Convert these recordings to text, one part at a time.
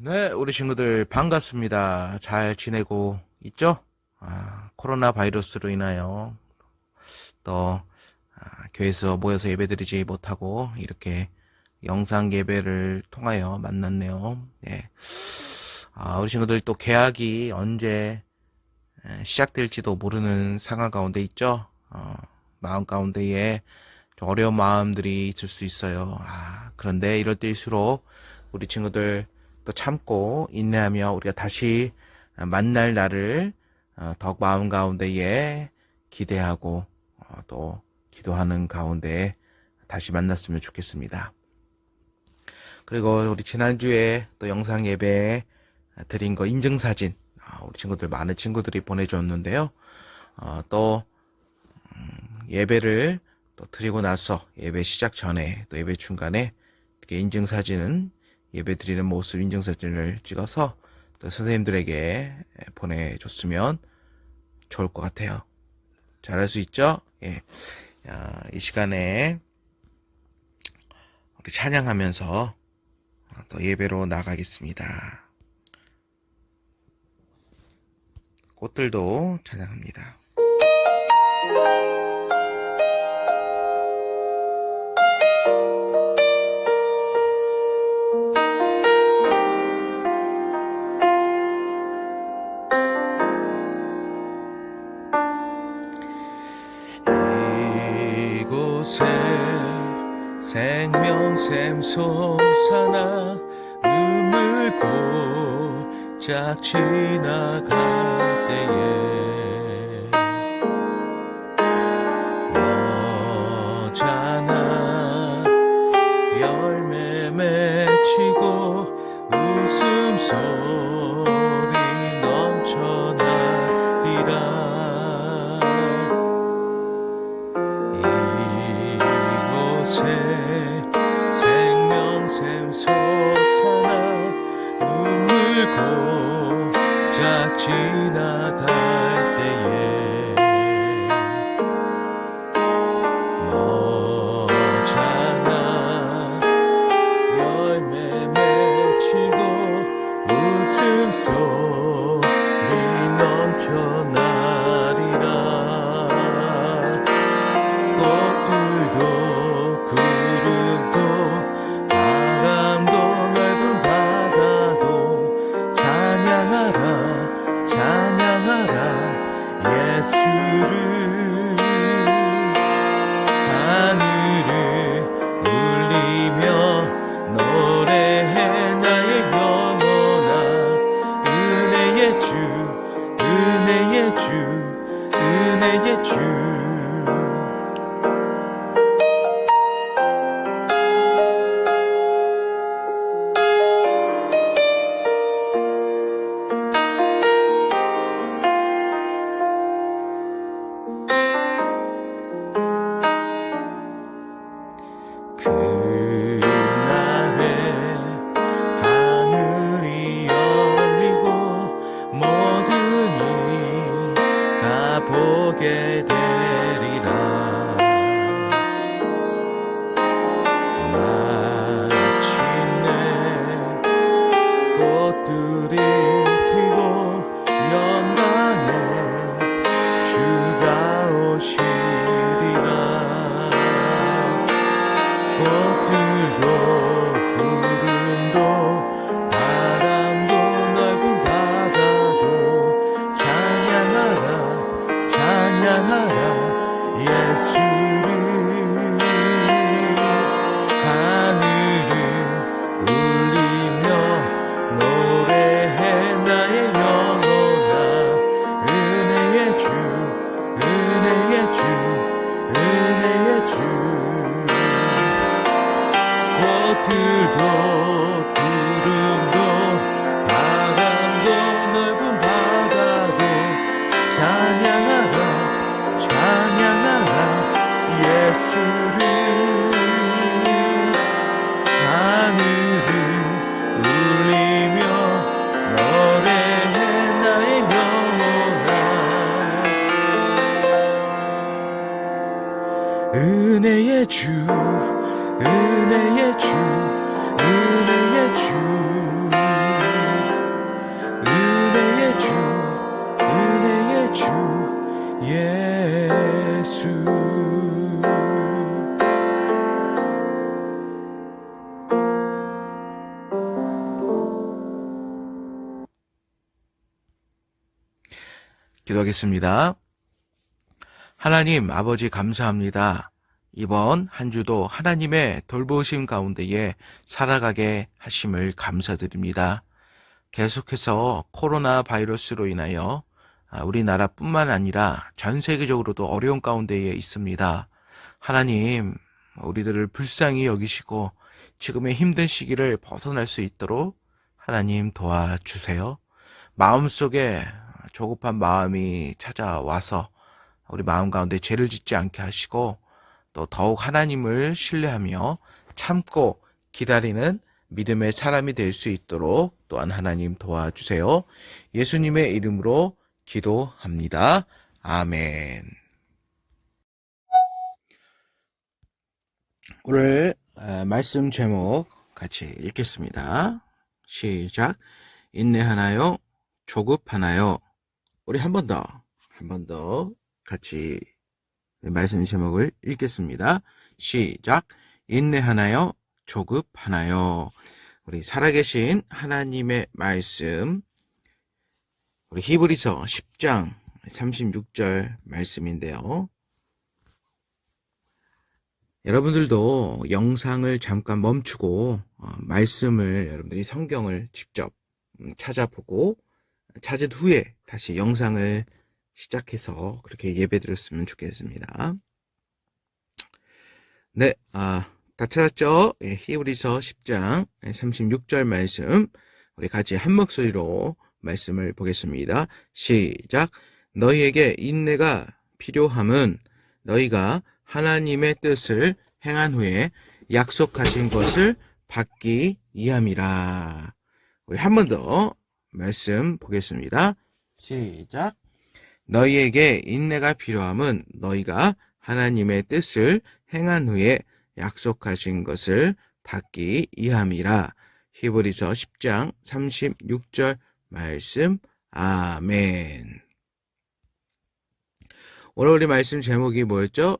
네, 우리 친구들 반갑습니다. 잘 지내고 있죠? 코로나 바이러스로 인하여 또 교회에서 모여서 예배드리지 못하고 이렇게 영상 예배를 통하여 만났네요. 네. 우리 친구들 또 개학이 언제 시작될지도 모르는 상황 가운데 있죠? 마음 가운데에 좀 어려운 마음들이 있을 수 있어요. 그런데 이럴 때일수록 우리 친구들 또 참고 인내하며 우리가 다시 만날 날을 더욱 마음 가운데에 기대하고 또 기도하는 가운데 다시 만났으면 좋겠습니다. 그리고 우리 지난주에 또 영상 예배 드린 거 인증사진 우리 친구들 많은 친구들이 보내줬는데요. 또 예배를 또 드리고 나서 예배 시작 전에 또 예배 중간에 이렇게 인증사진은 예배 드리는 모습 인증사진을 찍어서 또 선생님들에게 보내줬으면 좋을 것 같아요. 잘할 수 있죠? 예. 이 시간에 우리 찬양하면서 또 예배로 나가겠습니다. 꽃들도 찬양합니다. 이곳에 생명샘 솟아나 눈물 고짝 지나갈 때에 너잖아 열매 맺히고 웃음소리 넘쳐나리라. 생명샘 솟아나 눈물 고짝 지나갈 때에 너잖아 열매 맺히고 웃음소리 넘쳐나리라. 꽃들도 구름도 바람도 넓은 바다도 찬양하라 찬양하라 예수를. 하늘을 울리며 노래해 나의 영혼아. 은혜의 주 은혜의 주 은혜의 주. 그날에 하늘이 열리고 모든 이가 보게 되리라. 마침내 꽃들이 피고 영광에 주가 오시리라. 꽃들도 구름도 바람도 넓은 바다도 찬양하라 찬양하라 예수를. 하늘을 울리며 노래해 나의 영혼아. 은혜의 주 은혜의 주 은혜의 주. 꽃들도 구름도 바람도 넓은 바다도 찬양하라 찬양하라 예수를. 하늘을 울리며 노래해 나의 영혼아. 은혜의 주 은혜의 주 은혜의 주. 기도하겠습니다. 하나님 아버지 감사합니다. 이번 한 주도 하나님의 돌보심 가운데에 살아가게 하심을 감사드립니다. 계속해서 코로나 바이러스로 인하여 우리나라뿐만 아니라 전 세계적으로도 어려운 가운데에 있습니다. 하나님, 우리들을 불쌍히 여기시고 지금의 힘든 시기를 벗어날 수 있도록 하나님 도와주세요. 마음속에 조급한 마음이 찾아와서 우리 마음 가운데 죄를 짓지 않게 하시고 또 더욱 하나님을 신뢰하며 참고 기다리는 믿음의 사람이 될 수 있도록 또한 하나님 도와주세요. 예수님의 이름으로 기도합니다. 아멘. 오늘 말씀 제목 같이 읽겠습니다. 시작. 인내하나요? 조급하나요? 우리 한 번 더 같이 말씀 제목을 읽겠습니다. 시작. 인내하나요? 조급하나요? 우리 살아계신 하나님의 말씀, 우리 히브리서 10장 36절 말씀인데요. 여러분들도 영상을 잠깐 멈추고 말씀을 여러분들이 성경을 직접 찾아보고 찾은 후에 다시 영상을 시작해서 그렇게 예배드렸으면 좋겠습니다. 네, 다 찾았죠? 히브리서 10장 36절 말씀, 우리 같이 한 목소리로 말씀을 보겠습니다. 시작. 너희에게 인내가 필요함은 너희가 하나님의 뜻을 행한 후에 약속하신 것을 받기 위함이라. 우리 한 번 더 말씀 보겠습니다. 시작. 너희에게 인내가 필요함은 너희가 하나님의 뜻을 행한 후에 약속하신 것을 받기 위함이라. 히브리서 10장 36절 말씀. 아멘. 오늘 우리 말씀 제목이 뭐였죠?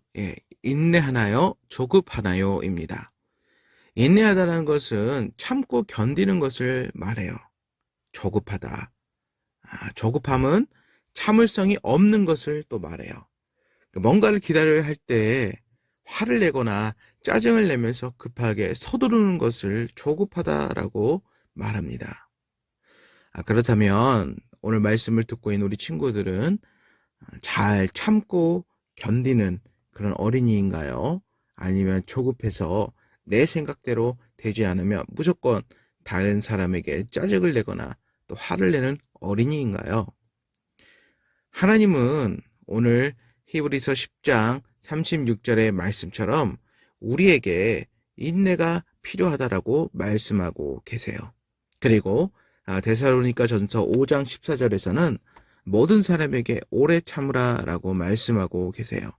인내하나요? 조급하나요? 입니다. 인내하다는 것은 참고 견디는 것을 말해요. 조급하다. 조급함은 참을성이 없는 것을 또 말해요. 뭔가를 기다려야 할 때 화를 내거나 짜증을 내면서 급하게 서두르는 것을 조급하다라고 말합니다. 그렇다면 오늘 말씀을 듣고 있는 우리 친구들은 잘 참고 견디는 그런 어린이인가요? 아니면 조급해서 내 생각대로 되지 않으면 무조건 다른 사람에게 짜증을 내거나 또 화를 내는 어린이인가요? 하나님은 오늘 히브리서 10장 36절의 말씀처럼 우리에게 인내가 필요하다라고 말씀하고 계세요. 그리고 데살로니가 전서 5장 14절에서는 모든 사람에게 오래 참으라라고 말씀하고 계세요.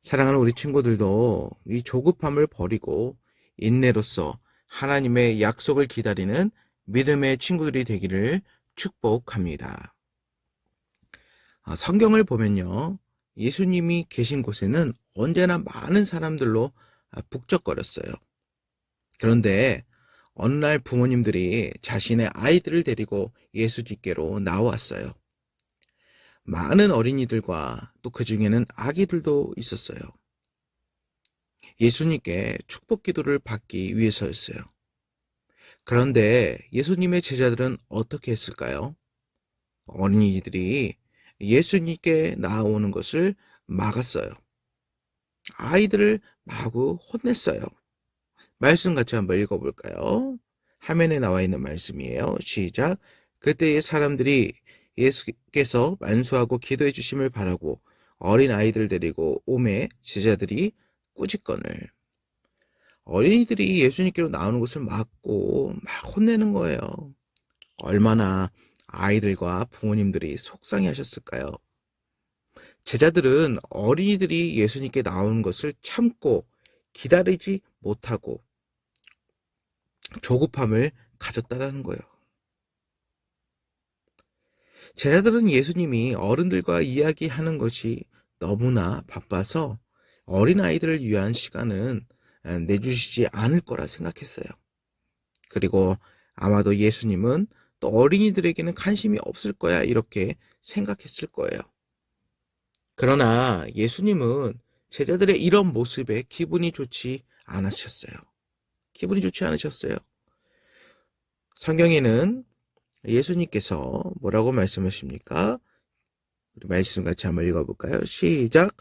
사랑하는 우리 친구들도 이 조급함을 버리고 인내로서 하나님의 약속을 기다리는 믿음의 친구들이 되기를 축복합니다. 성경을 보면요, 예수님이 계신 곳에는 언제나 많은 사람들로 북적거렸어요. 그런데 어느 날 부모님들이 자신의 아이들을 데리고 예수님께로 나왔어요. 많은 어린이들과 또 그 중에는 아기들도 있었어요. 예수님께 축복 기도를 받기 위해서였어요. 그런데 예수님의 제자들은 어떻게 했을까요? 어린이들이 예수님께 나오는 것을 막았어요. 아이들을 마구 혼냈어요. 말씀 같이 한번 읽어볼까요? 화면에 나와 있는 말씀이에요. 시작. 그때의 사람들이 예수께서 만수하고 기도해 주심을 바라고 어린 아이들 데리고 오매 제자들이 꾸짖거늘. 어린이들이 예수님께로 나오는 것을 막고 막 혼내는 거예요. 얼마나 아이들과 부모님들이 속상해 하셨을까요? 제자들은 어린이들이 예수님께 나오는 것을 참고 기다리지 못하고 조급함을 가졌다라는 거예요. 제자들은 예수님이 어른들과 이야기하는 것이 너무나 바빠서 어린아이들을 위한 시간은 내주시지 않을 거라 생각했어요. 그리고 아마도 예수님은 또 어린이들에게는 관심이 없을 거야 이렇게 생각했을 거예요. 그러나 예수님은 제자들의 이런 모습에 기분이 좋지 않으셨어요. 기분이 좋지 않으셨어요. 성경에는 예수님께서 뭐라고 말씀하십니까? 우리 말씀 같이 한번 읽어볼까요? 시작.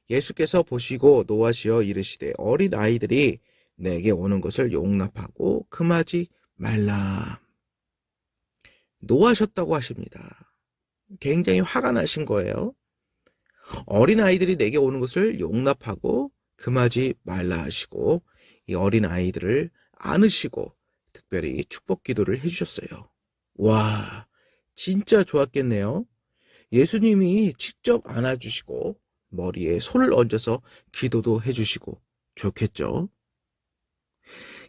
예수께서 보시고 노하시어 이르시되 어린 아이들이 내게 오는 것을 용납하고 금하지 말라. 노하셨다고 하십니다. 굉장히 화가 나신 거예요. 어린 아이들이 내게 오는 것을 용납하고 금하지 말라 하시고 이 어린 아이들을 안으시고 특별히 축복 기도를 해주셨어요. 와, 진짜 좋았겠네요. 예수님이 직접 안아주시고 머리에 손을 얹어서 기도도 해주시고 좋겠죠.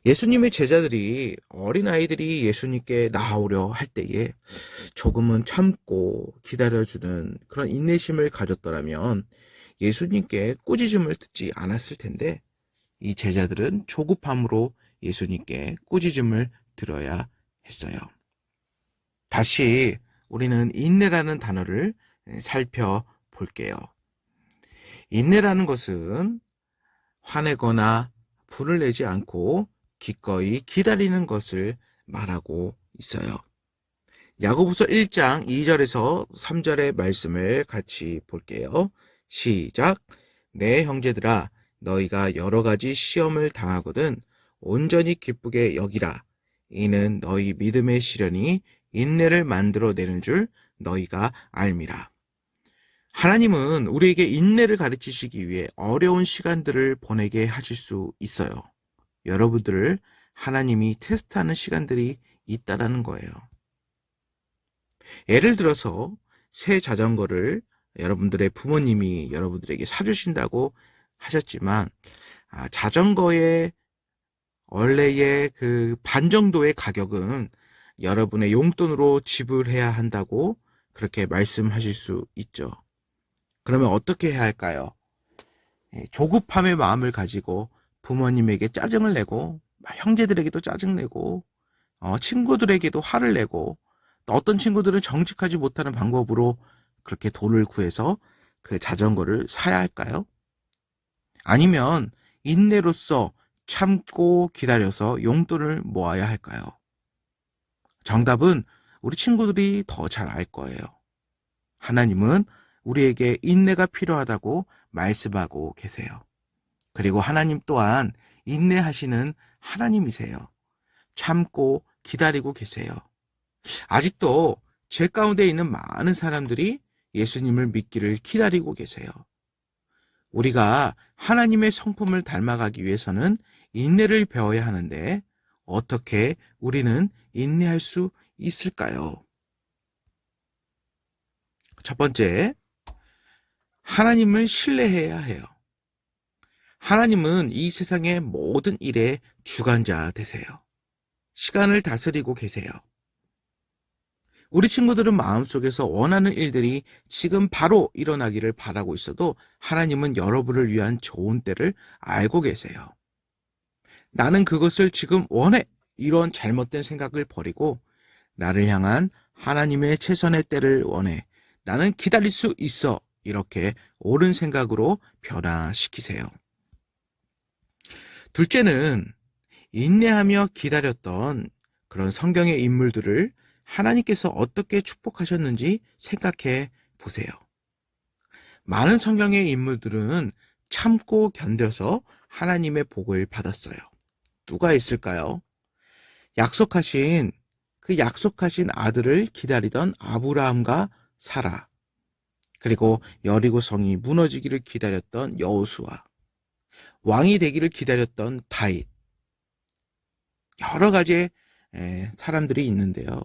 예수님의 제자들이 어린아이들이 예수님께 나오려 할 때에 조금은 참고 기다려주는 그런 인내심을 가졌더라면 예수님께 꾸짖음을 듣지 않았을 텐데 이 제자들은 조급함으로 예수님께 꾸짖음을 들어야 했어요. 다시 우리는 인내라는 단어를 살펴볼게요. 인내라는 것은 화내거나 분을 내지 않고 기꺼이 기다리는 것을 말하고 있어요. 야고보서 1장 2절에서 3절의 말씀을 같이 볼게요. 시작. 내 형제들아 너희가 여러 가지 시험을 당하거든 온전히 기쁘게 여기라. 이는 너희 믿음의 시련이 인내를 만들어내는 줄 너희가 알미라. 하나님은 우리에게 인내를 가르치시기 위해 어려운 시간들을 보내게 하실 수 있어요. 여러분들을 하나님이 테스트하는 시간들이 있다라는 거예요. 예를 들어서 새 자전거를 여러분들의 부모님이 여러분들에게 사주신다고 하셨지만 자전거의 원래의 그 반 정도의 가격은 여러분의 용돈으로 지불해야 한다고 그렇게 말씀하실 수 있죠. 그러면 어떻게 해야 할까요? 조급함의 마음을 가지고 부모님에게 짜증을 내고 형제들에게도 짜증내고 친구들에게도 화를 내고 또 어떤 친구들은 정직하지 못하는 방법으로 그렇게 돈을 구해서 그 자전거를 사야 할까요? 아니면 인내로써 참고 기다려서 용돈을 모아야 할까요? 정답은 우리 친구들이 더 잘 알 거예요. 하나님은 우리에게 인내가 필요하다고 말씀하고 계세요. 그리고 하나님 또한 인내하시는 하나님이세요. 참고 기다리고 계세요. 아직도 제 가운데 있는 많은 사람들이 예수님을 믿기를 기다리고 계세요. 우리가 하나님의 성품을 닮아가기 위해서는 인내를 배워야 하는데 어떻게 우리는 인내할 수 있을까요? 첫 번째, 하나님을 신뢰해야 해요. 하나님은 이 세상의 모든 일의 주관자 되세요. 시간을 다스리고 계세요. 우리 친구들은 마음속에서 원하는 일들이 지금 바로 일어나기를 바라고 있어도 하나님은 여러분을 위한 좋은 때를 알고 계세요. 나는 그것을 지금 원해. 이런 잘못된 생각을 버리고 나를 향한 하나님의 최선의 때를 원해. 나는 기다릴 수 있어. 이렇게 옳은 생각으로 변화시키세요. 둘째는 인내하며 기다렸던 그런 성경의 인물들을 하나님께서 어떻게 축복하셨는지 생각해 보세요. 많은 성경의 인물들은 참고 견뎌서 하나님의 복을 받았어요. 누가 있을까요? 약속하신 아들을 기다리던 아브라함과 사라, 그리고 여리고 성이 무너지기를 기다렸던 여호수아, 왕이 되기를 기다렸던 다윗, 여러 가지의 사람들이 있는데요.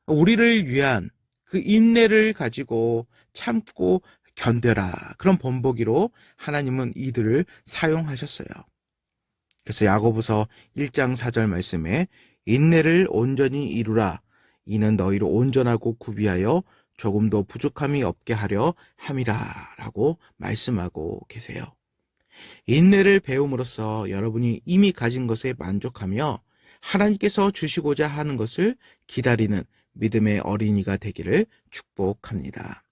우리를 위한 그 인내를 가지고 참고 견뎌라. 그런 본보기로 하나님은 이들을 사용하셨어요. 그래서 야고보서 1장 4절 말씀에 인내를 온전히 이루라. 이는 너희를 온전하고 구비하여 조금도 부족함이 없게 하려 함이라 라고 말씀하고 계세요. 인내를 배움으로써 여러분이 이미 가진 것에 만족하며 하나님께서 주시고자 하는 것을 기다리는 믿음의 어린이가 되기를 축복합니다.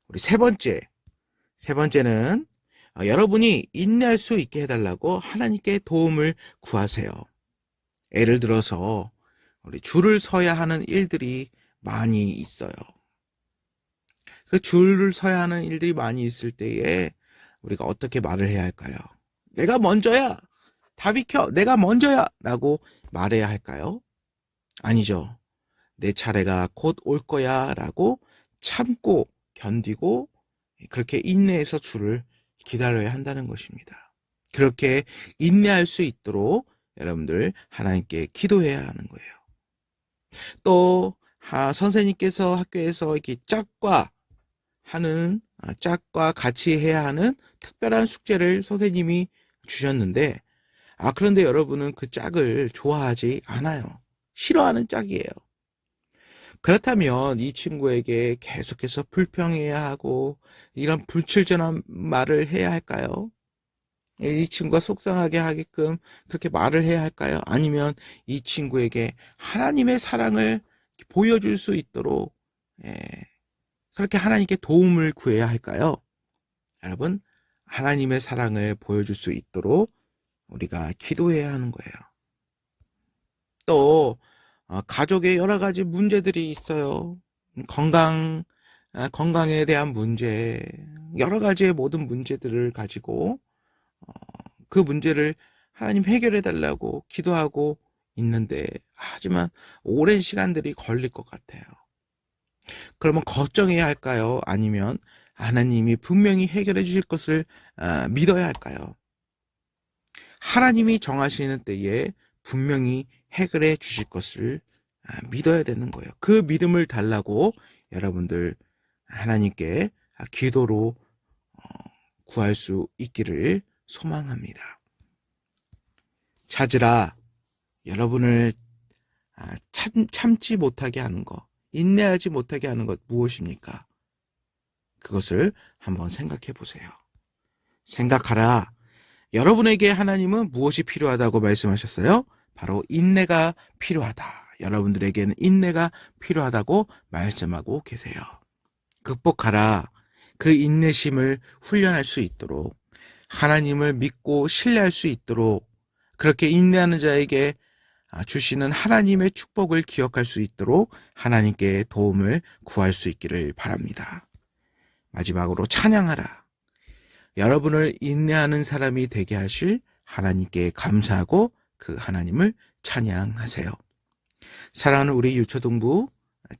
우리 세 번째는 여러분이 인내할 수 있게 해달라고 하나님께 도움을 구하세요. 예를 들어서 우리 줄을 서야 하는 일들이 많이 있어요. 그 줄을 서야 하는 일들이 많이 있을 때에 우리가 어떻게 말을 해야 할까요? 내가 먼저야! 다 비켜! 내가 먼저야! 라고 말해야 할까요? 아니죠. 내 차례가 곧 올 거야 라고 참고 견디고 그렇게 인내해서 줄을 기다려야 한다는 것입니다. 그렇게 인내할 수 있도록 여러분들 하나님께 기도해야 하는 거예요. 또 선생님께서 학교에서 이렇게 짝과 같이 해야 하는 특별한 숙제를 선생님이 주셨는데 그런데 여러분은 그 짝을 좋아하지 않아요. 싫어하는 짝이에요. 그렇다면 이 친구에게 계속해서 불평해야 하고 이런 불철전한 말을 해야 할까요? 이 친구가 속상하게 하게끔 그렇게 말을 해야 할까요? 아니면 이 친구에게 하나님의 사랑을 보여줄 수 있도록 그렇게 하나님께 도움을 구해야 할까요? 여러분, 하나님의 사랑을 보여줄 수 있도록 우리가 기도해야 하는 거예요. 또 가족에 여러 가지 문제들이 있어요. 건강에 대한 문제, 여러 가지의 모든 문제들을 가지고 그 문제를 하나님 해결해 달라고 기도하고 있는데 하지만 오랜 시간들이 걸릴 것 같아요. 그러면 걱정해야 할까요? 아니면 하나님이 분명히 해결해 주실 것을 믿어야 할까요? 하나님이 정하시는 때에 분명히 해결해 주실 것을 믿어야 되는 거예요. 그 믿음을 달라고 여러분들 하나님께 기도로 구할 수 있기를 소망합니다. 찾으라. 여러분을 참지 못하게 하는 것, 인내하지 못하게 하는 것 무엇입니까? 그것을 한번 생각해 보세요. 생각하라. 여러분에게 하나님은 무엇이 필요하다고 말씀하셨어요? 바로 인내가 필요하다. 여러분들에게는 인내가 필요하다고 말씀하고 계세요. 극복하라. 그 인내심을 훈련할 수 있도록 하나님을 믿고 신뢰할 수 있도록 그렇게 인내하는 자에게 주시는 하나님의 축복을 기억할 수 있도록 하나님께 도움을 구할 수 있기를 바랍니다. 마지막으로 찬양하라. 여러분을 인내하는 사람이 되게 하실 하나님께 감사하고 그 하나님을 찬양하세요. 사랑하는 우리 유초동부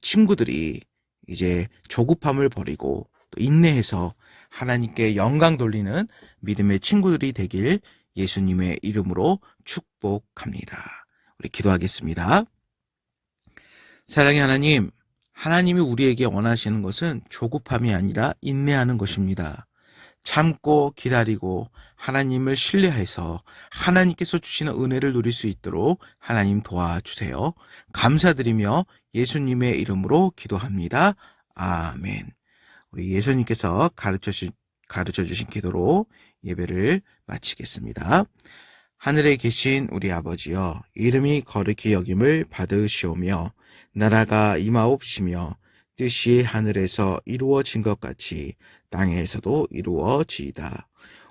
친구들이 이제 조급함을 버리고 또 인내해서 하나님께 영광 돌리는 믿음의 친구들이 되길 예수님의 이름으로 축복합니다. 우리 기도하겠습니다. 사랑의 하나님, 하나님이 우리에게 원하시는 것은 조급함이 아니라 인내하는 것입니다. 참고 기다리고 하나님을 신뢰해서 하나님께서 주시는 은혜를 누릴 수 있도록 하나님 도와주세요. 감사드리며 예수님의 이름으로 기도합니다. 아멘. 우리 예수님께서 가르쳐 주신 기도로 예배를 마치겠습니다. 하늘에 계신 우리 아버지여, 이름이 거룩히 여김을 받으시오며 나라가 임하옵시며 뜻이 하늘에서 이루어진 것 같이 땅에서도 이루어지이다.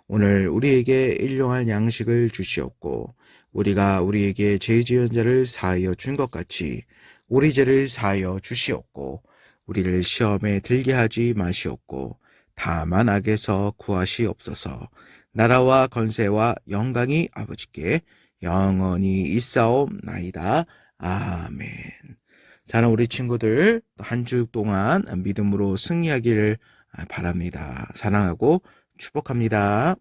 오늘 우리에게 일용할 양식을 주시옵고 우리가 우리에게 죄 지은 자를 사하여 준 것 같이 우리 죄를 사하여 주시옵고 우리를 시험에 들게 하지 마시옵고 다만 악에서 구하시옵소서. 나라와 권세와 영광이 아버지께 영원히 있사옵나이다. 아멘. 사랑하는 우리 친구들, 한 주 동안 믿음으로 승리하기를 바랍니다. 사랑하고 축복합니다.